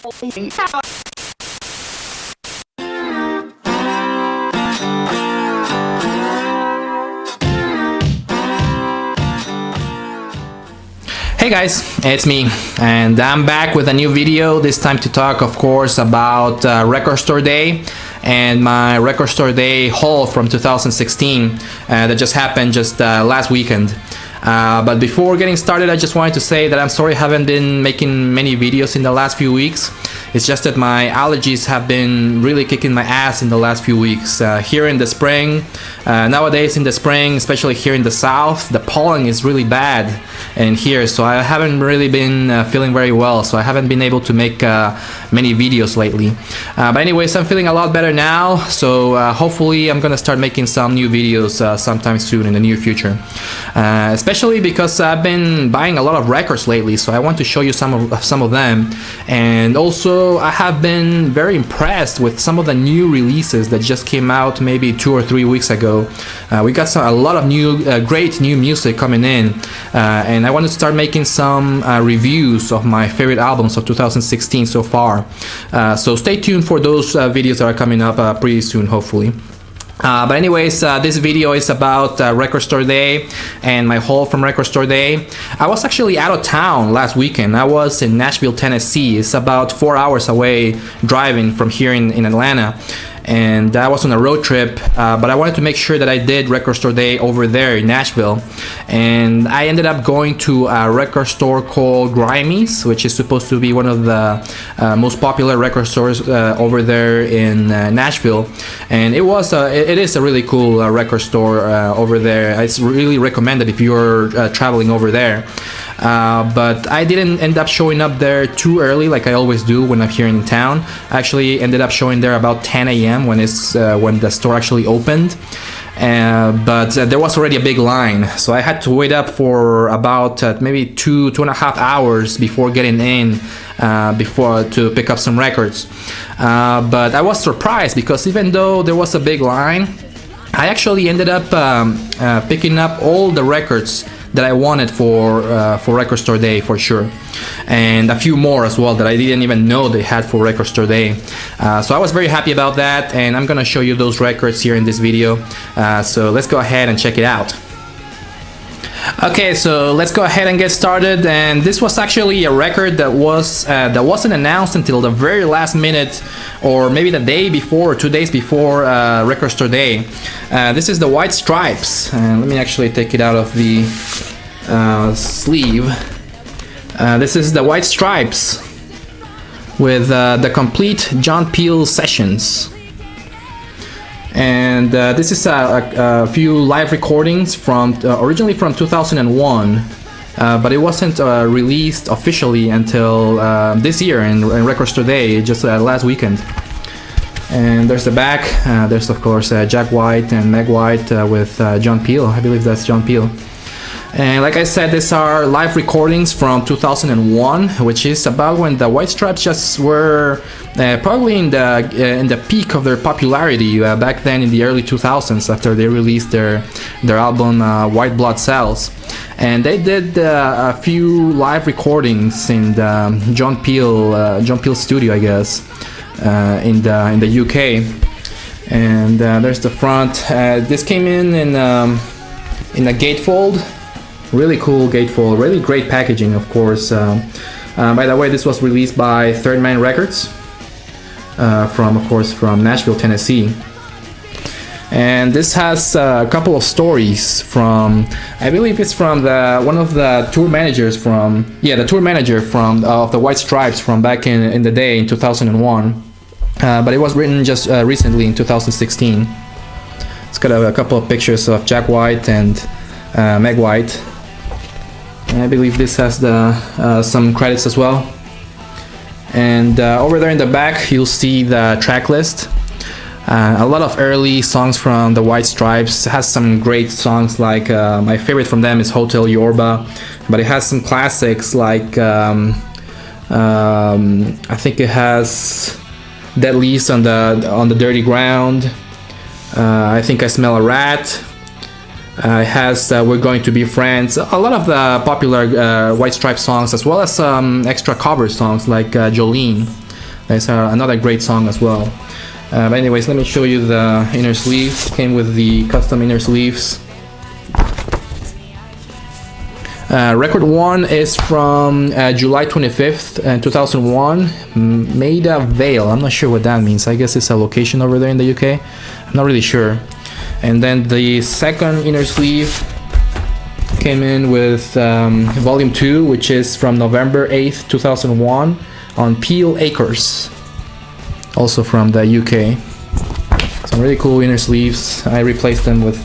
Hey guys, it's me, and I'm back with a new video, this time to talk of course about Record Store Day and my Record Store Day haul from 2016 that just happened last weekend. But before getting started, I just wanted to say that I'm sorry I haven't been making many videos in the last few weeks. It's just that my allergies have been really kicking my ass in the last few weeks. Here in the spring, nowadays in the spring, especially here in the south, the pollen is really bad in here, so I haven't really been feeling very well, so I haven't been able to make many videos lately. But anyways, I'm feeling a lot better now, so hopefully I'm gonna start making some new videos sometime soon in the near future. Especially because I've been buying a lot of records lately, so I want to show you some of them. And also I have been very impressed with some of the new releases that just came out maybe 2 or 3 weeks ago. We got a lot of new great new music coming in, and I want to start making some reviews of my favorite albums of 2016 so far. So stay tuned for those videos that are coming up pretty soon, hopefully. But anyways, this video is about Record Store Day and my haul from Record Store Day. I was actually out of town last weekend. I was in Nashville, Tennessee. It's about 4 hours away driving from here in Atlanta. And I was on a road trip, but I wanted to make sure that I did Record Store Day over there in Nashville. And I ended up going to a record store called Grimey's, which is supposed to be one of the most popular record stores over there in Nashville. And it is a really cool record store over there. It's really recommended if you're traveling over there. But I didn't end up showing up there too early like I always do when I'm here in town. I actually ended up showing there about 10 a.m. when the store actually opened. But there was already a big line, so I had to wait up for about maybe 2.5 hours before getting in to pick up some records. But I was surprised because even though there was a big line, I actually ended up picking up all the records that I wanted for Record Store Day for sure, and a few more as well that I didn't even know they had for Record Store Day. So I was very happy about that, and I'm gonna show you those records here in this video. So let's go ahead and check it out. Okay, so let's go ahead and get started. And this was actually a record that wasn't announced until the very last minute, or maybe the day before or 2 days before Record Store Day. This is the White Stripes. Let me actually take it out of the sleeve. This is the White Stripes with the complete John Peel sessions. And this is a few live recordings from originally from 2001, but it wasn't released officially until this year in Record Store Day, just last weekend. And there's the back. There's of course Jack White and Meg White with John Peel. I believe that's John Peel. And like I said, these are live recordings from 2001, which is about when the White Stripes just were probably in the peak of their popularity back then in the early 2000s, after they released their album White Blood Cells. And they did a few live recordings in the John Peel studio, I guess, in the UK. And there's the front. This came in a gatefold. Really cool gatefold, really great packaging, of course. By the way, this was released by Third Man Records, from Nashville, Tennessee. And this has a couple of stories from, I believe it's from one of the tour managers the tour manager of the White Stripes from back in the day in 2001. But it was written just recently in 2016. It's got a couple of pictures of Jack White and Meg White. And I believe this has some credits as well. And over there in the back you'll see the track list. A lot of early songs from the White Stripes. It has some great songs, like my favorite from them is Hotel Yorba, but it has some classics like I think it has Dead Leaves on the Dirty Ground. I Think I Smell a Rat. It has We're Going to Be Friends. A lot of the popular White Stripes songs, as well as some extra cover songs like Jolene. That's another great song as well. But anyways, let me show you the inner sleeves. Came with the custom inner sleeves. Record 1 is from July 25th, 2001. Maida Vale. I'm not sure what that means. I guess it's a location over there in the UK. I'm not really sure. And then the second inner sleeve came in with volume 2, which is from November 8th, 2001 on Peel Acres, also from the UK. Some really cool inner sleeves. I replaced them with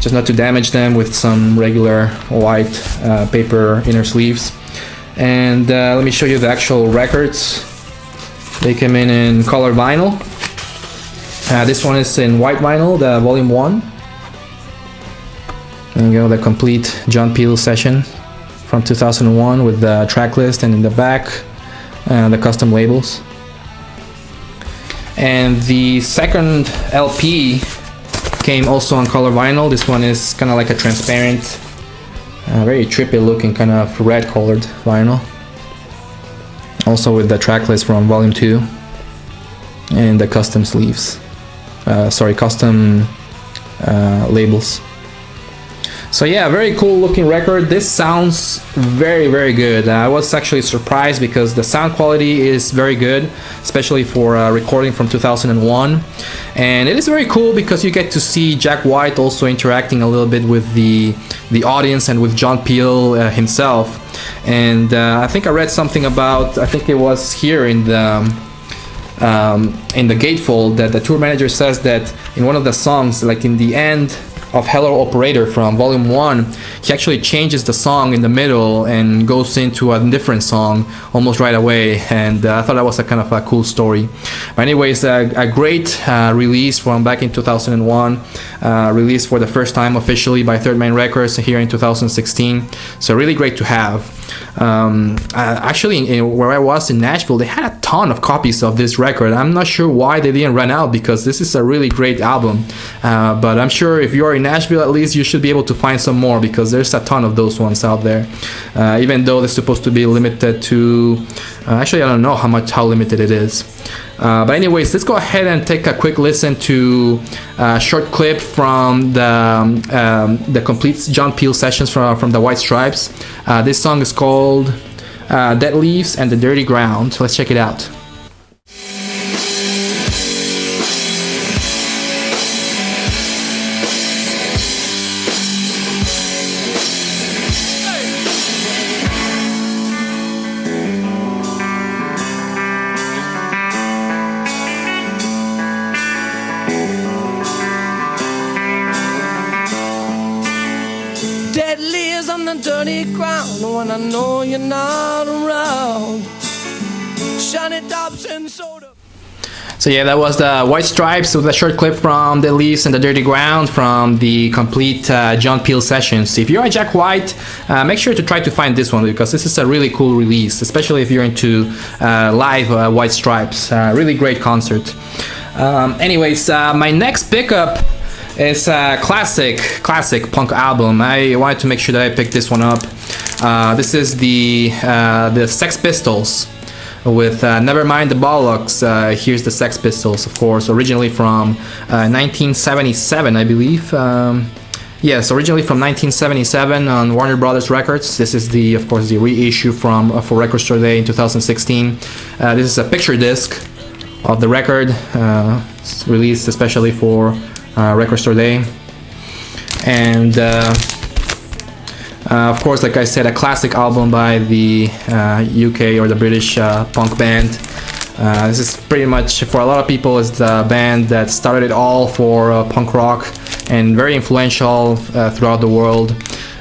just not to damage them, with some regular white paper inner sleeves. And let me show you the actual records. They came in color vinyl. This one is in white vinyl, the volume 1. There you go, the complete John Peel session from 2001 with the track list, and in the back the custom labels. And the second LP came also on color vinyl. This one is kind of like a transparent, very trippy looking kind of red colored vinyl. Also with the track list from volume 2 and the custom sleeves. Custom labels. So yeah, very cool looking record. This sounds very, very good. I was actually surprised because the sound quality is very good, especially for recording from 2001. And it is very cool because you get to see Jack White also interacting a little bit with the audience and with John Peel himself. And I think I read something about, I think it was here in the gatefold, that the tour manager says that in one of the songs, like in the end of Hello Operator from volume 1, he actually changes the song in the middle and goes into a different song almost right away, and I thought that was a kind of a cool story. But anyways, a great release from back in 2001, released for the first time officially by Third Man Records here in 2016, so really great to have. Actually, where I was in Nashville, they had a ton of copies of this record. I'm not sure why they didn't run out, because this is a really great album, but I'm sure if you're in Nashville, at least you should be able to find some more, because there's a ton of those ones out there, even though they're supposed to be limited to actually I don't know how limited it is. But anyways, let's go ahead and take a quick listen to a short clip from the complete John Peel sessions from the White Stripes. This song is called Dead Leaves and the Dirty Ground. Let's check it out. Dead leaves on the dirty ground when I know you're not around. Shiny tops and soda. So yeah, that was the White Stripes with a short clip from Dead Leaves and the Dirty Ground from the complete John Peel sessions. If you're a Jack White, make sure to try to find this one, because this is a really cool release, especially if you're into live White Stripes. Really great concert. Anyways, my next pickup is a classic punk album. I wanted to make sure that I picked this one up. This is the Sex Pistols with Nevermind the Bollocks. Here's the Sex Pistols, of course, originally from 1977, I believe. Yes, originally from 1977 on Warner Brothers Records. This is of course, the reissue for Record Store Day in 2016. This is a picture disc of the record, released especially for Record Store Day. And of course, like I said, a classic album by the UK or the British punk band. This is pretty much, for a lot of people, is the band that started it all for punk rock, and very influential throughout the world.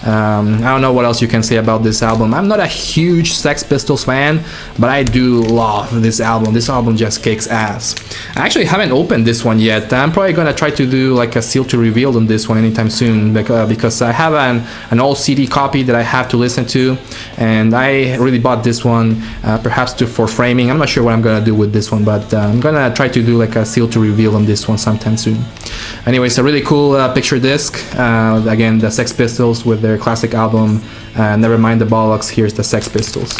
I don't know what else you can say about this album. I'm not a huge Sex Pistols fan, but I do love this album. This album just kicks ass. I actually haven't opened this one yet. I'm probably gonna try to do like a seal to reveal on this one anytime soon, because I have an old CD copy that I have to listen to, and I really bought this one perhaps for framing. I'm not sure what I'm gonna do with this one, but I'm gonna try to do like a seal to reveal on this one sometime soon. Anyways, a really cool picture disc. Again, the Sex Pistols with their classic album Nevermind the Bollocks. Here's the Sex Pistols.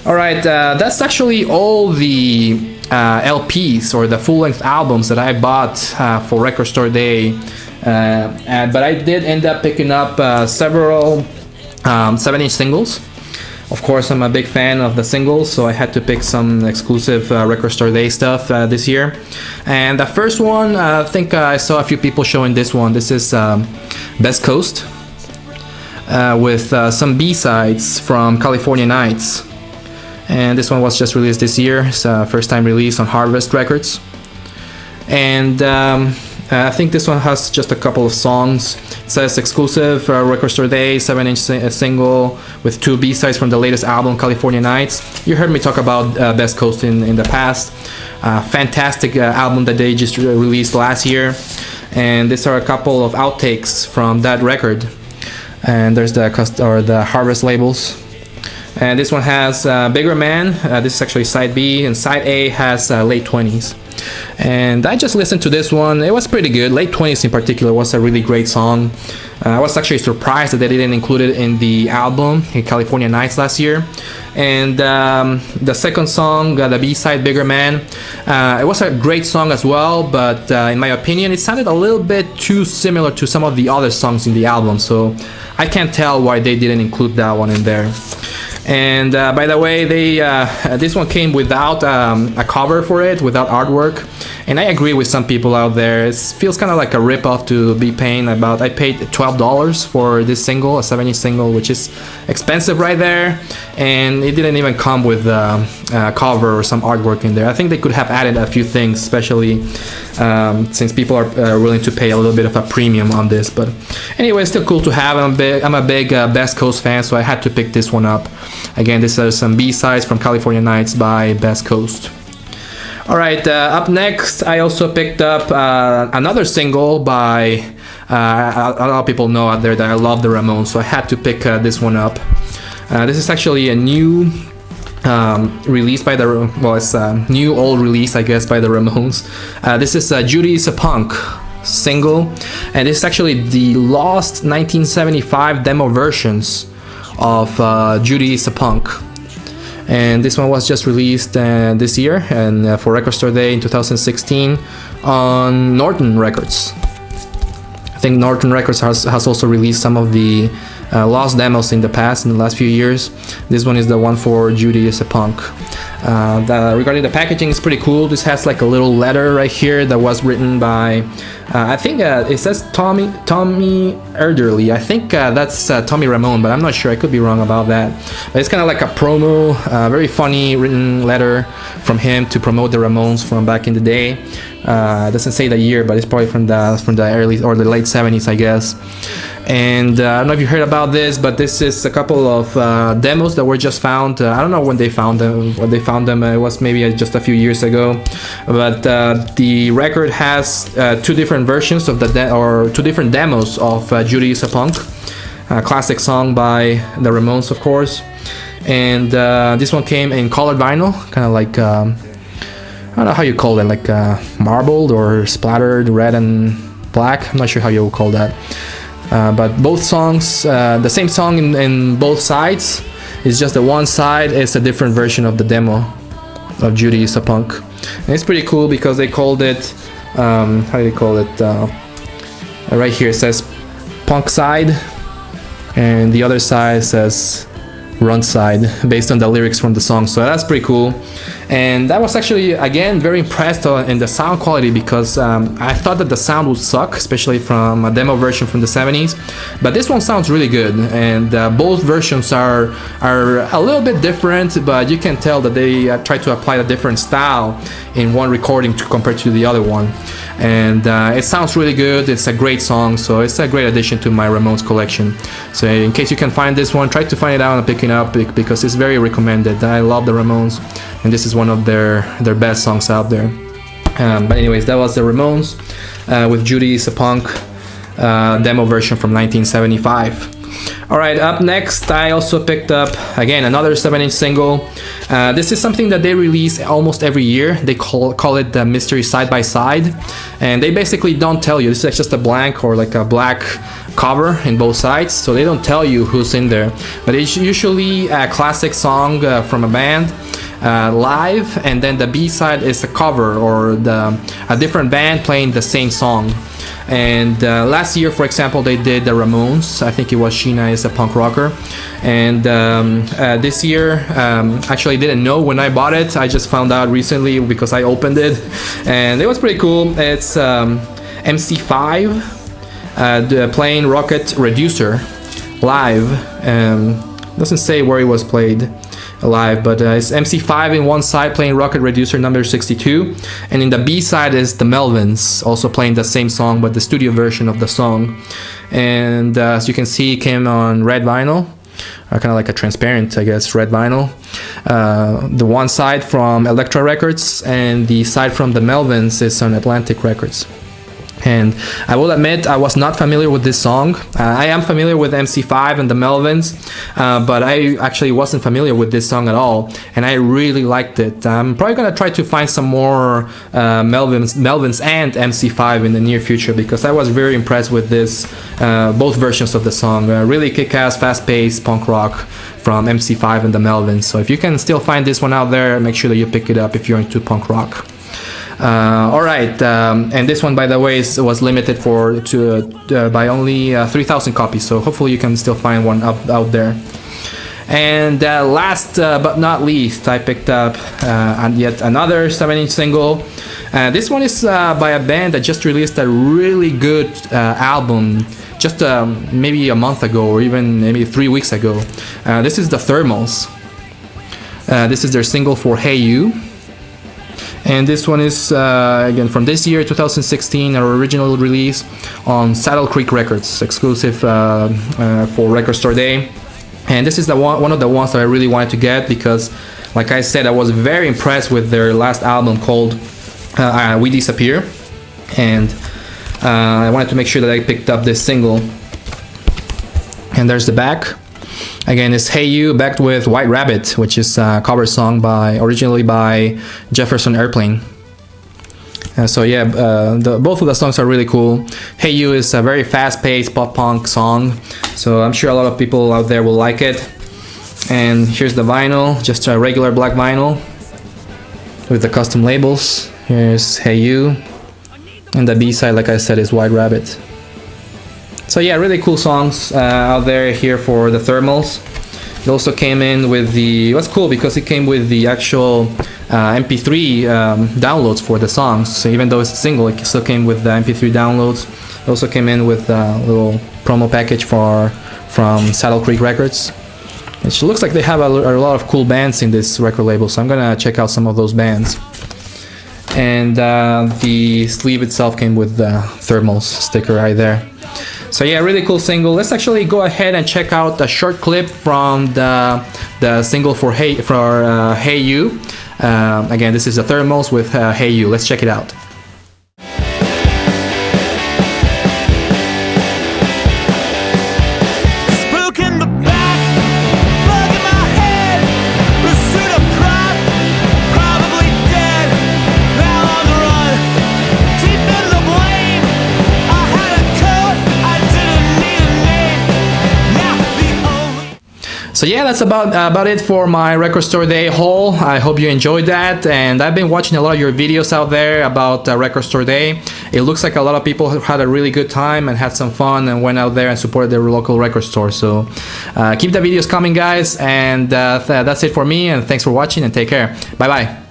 All right, that's actually all the LPs or the full-length albums that I bought for Record Store Day. But I did end up picking up several 7-inch singles. Of course, I'm a big fan of the singles, so I had to pick some exclusive Record Store Day stuff this year. And the first one, I think I saw a few people showing this one. This is Best Coast with some B-sides from California Nights. And this one was just released this year. It's a first time release on Harvest Records. And I think this one has just a couple of songs. It says exclusive Record Store Day, 7-inch single with 2 B-sides from the latest album, California Nights. You heard me talk about Best Coast in the past. Fantastic album that they just released last year. And these are a couple of outtakes from that record. And there's the Harvest labels. And this one has Bigger Man. This is actually side B, and side A has late 20s. And I just listened to this one. It was pretty good. Late 20s in particular was a really great song. I was actually surprised that they didn't include it in the album in California Nights last year. And the second song, the B-side, Bigger Man, it was a great song as well, but in my opinion it sounded a little bit too similar to some of the other songs in the album, so I can't tell why they didn't include that one in there. And by the way, this one came without a cover for it, without artwork. And I agree with some people out there. It feels kind of like a rip-off to be paying about. I paid $12 for this single, a 7-inch single, which is expensive right there. And it didn't even come with a cover or some artwork in there. I think they could have added a few things, especially since people are willing to pay a little bit of a premium on this. But anyway, it's still cool to have. I'm a big Best Coast fan, so I had to pick this one up. Again, these are some B-sides from California Nights by Best Coast. Alright, up next, I also picked up another single by a lot of people know out there that I love the Ramones, so I had to pick this one up. This is actually a new release by it's a new old release, I guess, by the Ramones. This is Judy Is a Punk single, and this is actually the lost 1975 demo versions of Judy Is a Punk. And this one was just released this year and for Record Store Day in 2016 on Norton Records. I think Norton Records has also released some of the lost demos in the past, in the last few years. This one is the one for Judy Is a Punk. Regarding the packaging, it's pretty cool. This has like a little letter right here that was written by I think it says Tommy Erderly. I think that's Tommy Ramone, but I'm not sure. I could be wrong about that. But it's kind of like a promo, very funny written letter from him to promote the Ramones from back in the day. It doesn't say the year, but it's probably from the early or the late 70s, I guess. And I don't know if you heard about this, but this is a couple of demos that were just found. I don't know when they found them. It was maybe just a few years ago. But the record has 2 different versions of two different demos of Judy Is a Punk, a classic song by the Ramones, of course. And this one came in colored vinyl, kind of like I don't know how you call it, like marbled or splattered red and black. I'm not sure how you would call that. But both songs, the same song in both sides. It's just the one side is a different version of the demo of Judy Is a Punk. And it's pretty cool because they called it, how do they call it? Right here it says Punk Side, and the other side says Run Side, based on the lyrics from the song. So that's pretty cool. And I was actually, again, very impressed in the sound quality because I thought that the sound would suck, especially from a demo version from the 70s. But this one sounds really good, and both versions are a little bit different, but you can tell that they try to apply a different style in one recording compared to the other one. And it sounds really good. It's a great song, so it's a great addition to my Ramones collection. So in case you can find this one, try to find it out and pick it up because it's very recommended. I love the Ramones, and this is one of their best songs out there. But anyways, that was the Ramones with Judy Is a Punk demo version from 1975. Alright, up next, I also picked up, again, another 7-inch single. This is something that they release almost every year. They call it the Mystery Side by Side. And they basically don't tell you. This is just a blank or like a black cover in both sides. So they don't tell you who's in there. But it's usually a classic song from a band. Live, and then the B-side is a cover or a different band playing the same song. And last year, for example, they did the Ramones. I think it was Sheena is a punk rocker. And this year, actually didn't know when I bought it. I just found out recently because I opened it, and it was pretty cool. It's MC5 playing Rocket Reducer live. Doesn't say where it was played live, but it's MC5 in one side playing Rocket Reducer number 62, and in the B side is the Melvins also playing the same song but the studio version of the song. And as you can see, it came on red vinyl, kind of like a transparent, I guess, red vinyl. The one side from Elektra Records and the side from the Melvins is on Atlantic Records. And I will admit I was not familiar with this song. I am familiar with MC5 and the Melvins, but I actually wasn't familiar with this song at all, and I really liked it. I'm probably gonna try to find some more Melvins and MC5 in the near future, because I was very impressed with this, both versions of the song. Really kick-ass, fast-paced punk rock from MC5 and the Melvins. So if you can still find this one out there, make sure that you pick it up if you're into punk rock. Alright, and this one, by the way, was limited by only 3,000 copies, so hopefully you can still find one out there. And last but not least, I picked up yet another 7-inch single. This one is by a band that just released a really good album just maybe a month ago, or even maybe 3 weeks ago. This is the Thermals. This is their single for Hey You. And this one is again from this year, 2016, our original release on Saddle Creek Records, exclusive for Record Store Day. And this is the one of the ones that I really wanted to get because, like I said, I was very impressed with their last album called We Disappear, and I wanted to make sure that I picked up this single. And there's the back. Again, it's Hey You backed with White Rabbit, which is a cover song originally by Jefferson Airplane. So yeah, both of the songs are really cool. Hey You is a very fast-paced pop-punk song, so I'm sure a lot of people out there will like it. And here's the vinyl, just a regular black vinyl with the custom labels. Here's Hey You, and the B-side, like I said, is White Rabbit. So yeah, really cool songs out there here for the Thermals. It also came in with it was cool because it came with the actual MP3 downloads for the songs. So even though it's a single, it still came with the MP3 downloads. It also came in with a little promo package from Saddle Creek Records. It looks like they have a lot of cool bands in this record label, so I'm gonna check out some of those bands. And the sleeve itself came with the Thermals sticker right there. So yeah, really cool single. Let's actually go ahead and check out a short clip from the single for Hey You. Again, this is the Thermals with Hey You. Let's check it out. So yeah, that's about it for my Record Store Day haul. I hope you enjoyed that, and I've been watching a lot of your videos out there about Record Store Day. It looks like a lot of people had a really good time and had some fun and went out there and supported their local record store. So keep the videos coming, guys, and that's it for me, and thanks for watching, and take care. Bye bye.